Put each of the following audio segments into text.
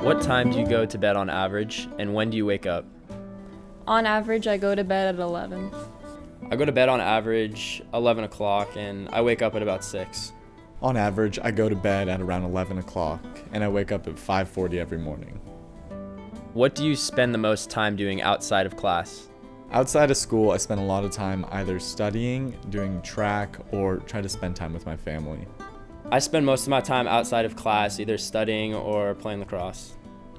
What time do you go to bed on average, and when do you wake up? On average, I go to bed at 11. I go to bed on average 11 o'clock, and I wake up at about 6. On average, I go to bed at around 11 o'clock, and I wake up at 5:40 every morning. What do you spend the most time doing outside of class? Outside of school, I spend a lot of time either studying, doing track, or try to spend time with my family. I spend most of my time outside of class, either studying or playing lacrosse.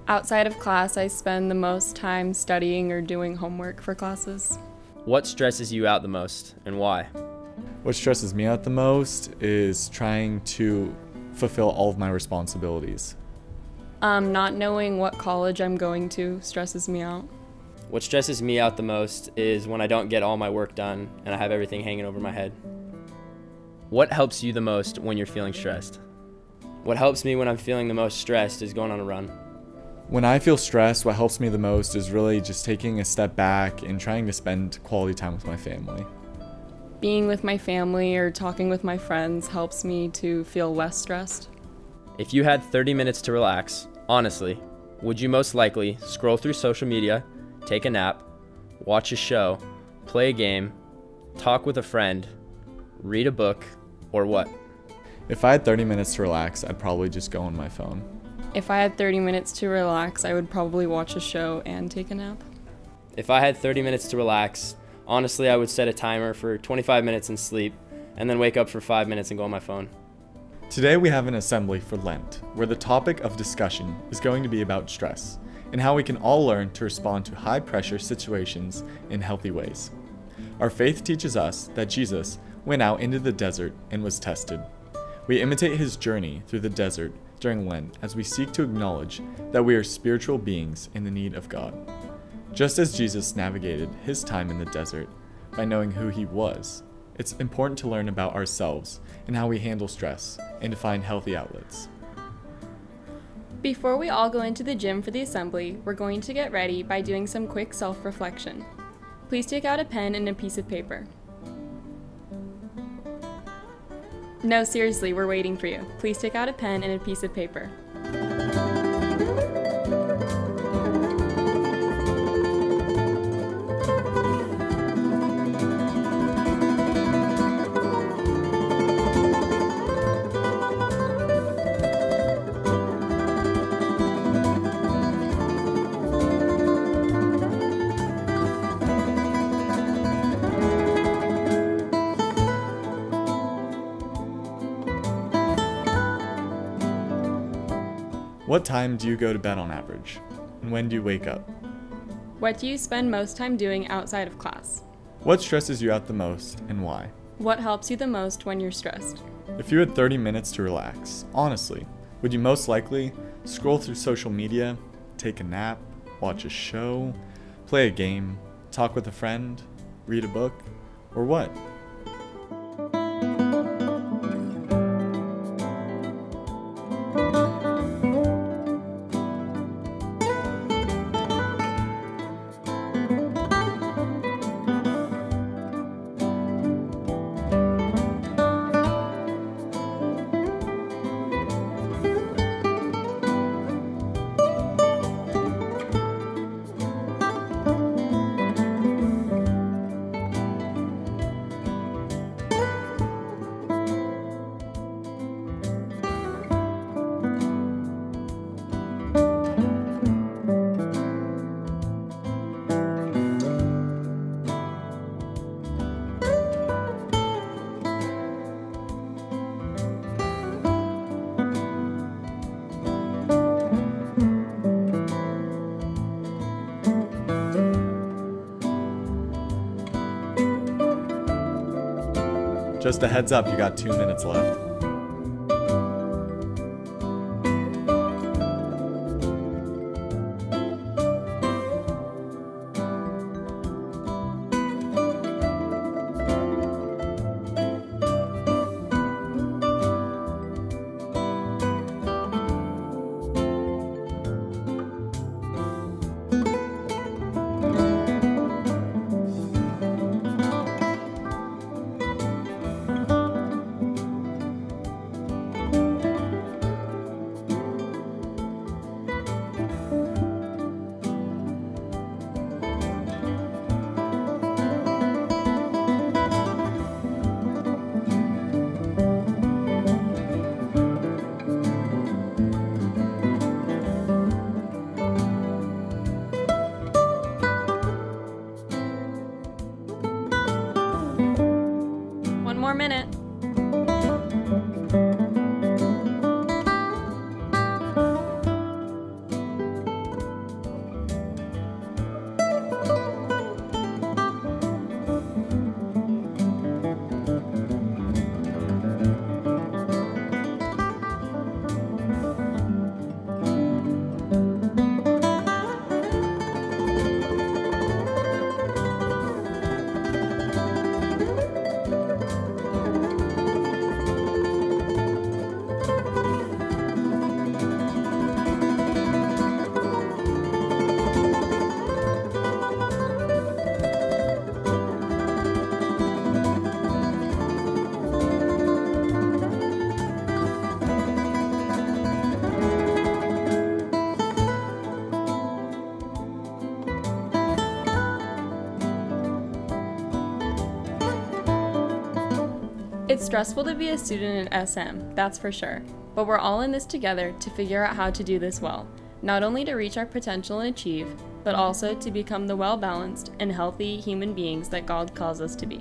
Outside of class, I spend the most time studying or doing homework for classes. What stresses you out the most, and why? What stresses me out the most is trying to fulfill all of my responsibilities. Not knowing what college I'm going to stresses me out. What stresses me out the most is when I don't get all my work done and I have everything hanging over my head. What helps you the most when you're feeling stressed? What helps me when I'm feeling the most stressed is going on a run. When I feel stressed, what helps me the most is really just taking a step back and trying to spend quality time with my family. Being with my family or talking with my friends helps me to feel less stressed. If you had 30 minutes to relax, honestly, would you most likely scroll through social media, take a nap, watch a show, play a game, talk with a friend, read a book, or what? If I had 30 minutes to relax, I'd probably just go on my phone. If I had 30 minutes to relax, I would probably watch a show and take a nap. If I had 30 minutes to relax, honestly, I would set a timer for 25 minutes and sleep, and then wake up for 5 minutes and go on my phone. Today we have an assembly for Lent, where the topic of discussion is going to be about stress, and how we can all learn to respond to high-pressure situations in healthy ways. Our faith teaches us that Jesus went out into the desert and was tested. We imitate his journey through the desert during Lent as we seek to acknowledge that we are spiritual beings in the need of God. Just as Jesus navigated his time in the desert by knowing who he was, it's important to learn about ourselves and how we handle stress and to find healthy outlets. Before we all go into the gym for the assembly, we're going to get ready by doing some quick self-reflection. Please take out a pen and a piece of paper. No, seriously, we're waiting for you. Please take out a pen and a piece of paper. What time do you go to bed on average? And when do you wake up? What do you spend most time doing outside of class? What stresses you out the most and why? What helps you the most when you're stressed? If you had 30 minutes to relax, honestly, would you most likely scroll through social media, take a nap, watch a show, play a game, talk with a friend, read a book, or what? Just a heads up, you got 2 minutes left. minute. It's stressful to be a student at SM, that's for sure, but we're all in this together to figure out how to do this well, not only to reach our potential and achieve, but also to become the well-balanced and healthy human beings that God calls us to be.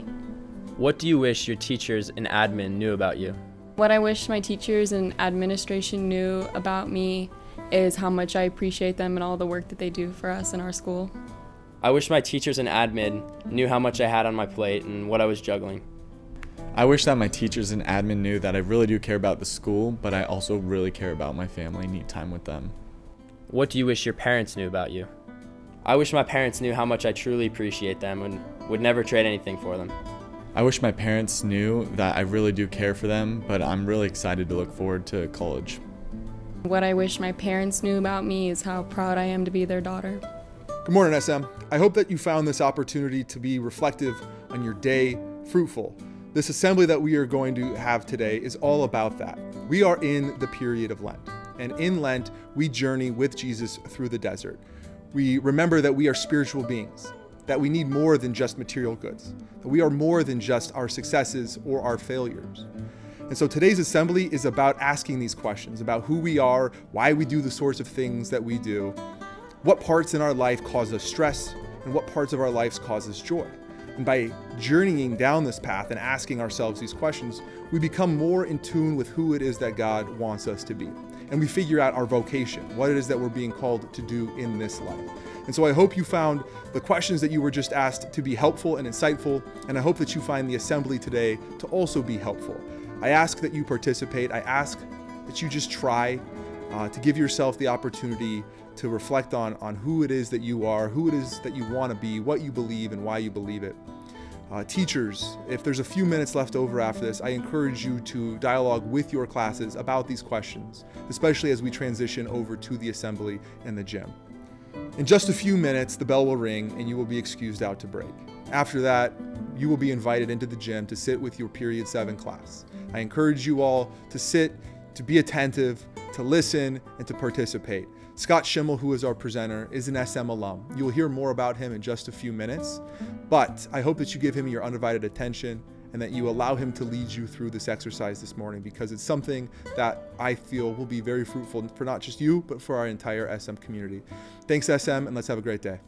What do you wish your teachers and admin knew about you? What I wish my teachers and administration knew about me is how much I appreciate them and all the work that they do for us in our school. I wish my teachers and admin knew how much I had on my plate and what I was juggling. I wish that my teachers and admin knew that I really do care about the school, but I also really care about my family and need time with them. What do you wish your parents knew about you? I wish my parents knew how much I truly appreciate them and would never trade anything for them. I wish my parents knew that I really do care for them, but I'm really excited to look forward to college. What I wish my parents knew about me is how proud I am to be their daughter. Good morning, SM. I hope that you found this opportunity to be reflective on your day, fruitful. This assembly that we are going to have today is all about that. We are in the period of Lent, and in Lent, we journey with Jesus through the desert. We remember that we are spiritual beings, that we need more than just material goods, that we are more than just our successes or our failures. And so today's assembly is about asking these questions about who we are, why we do the sorts of things that we do, what parts in our life cause us stress, and what parts of our lives cause us joy. And by journeying down this path and asking ourselves these questions, we become more in tune with who it is that God wants us to be. And we figure out our vocation, what it is that we're being called to do in this life. And so I hope you found the questions that you were just asked to be helpful and insightful, and I hope that you find the assembly today to also be helpful. I ask that you participate. I ask that you just try to give yourself the opportunity to reflect on who it is that you are, who it is that you want to be, what you believe, and why you believe it. Teachers, if there's a few minutes left over after this, I encourage you to dialogue with your classes about these questions, especially as we transition over to the assembly and the gym. In just a few minutes, the bell will ring and you will be excused out to break. After that, you will be invited into the gym to sit with your period 7 class. I encourage you all to sit, to be attentive, to listen, and to participate. Scott Schimmel, who is our presenter, is an SM alum. You will hear more about him in just a few minutes, but I hope that you give him your undivided attention and that you allow him to lead you through this exercise this morning, because it's something that I feel will be very fruitful for not just you, but for our entire SM community. Thanks, SM, and let's have a great day.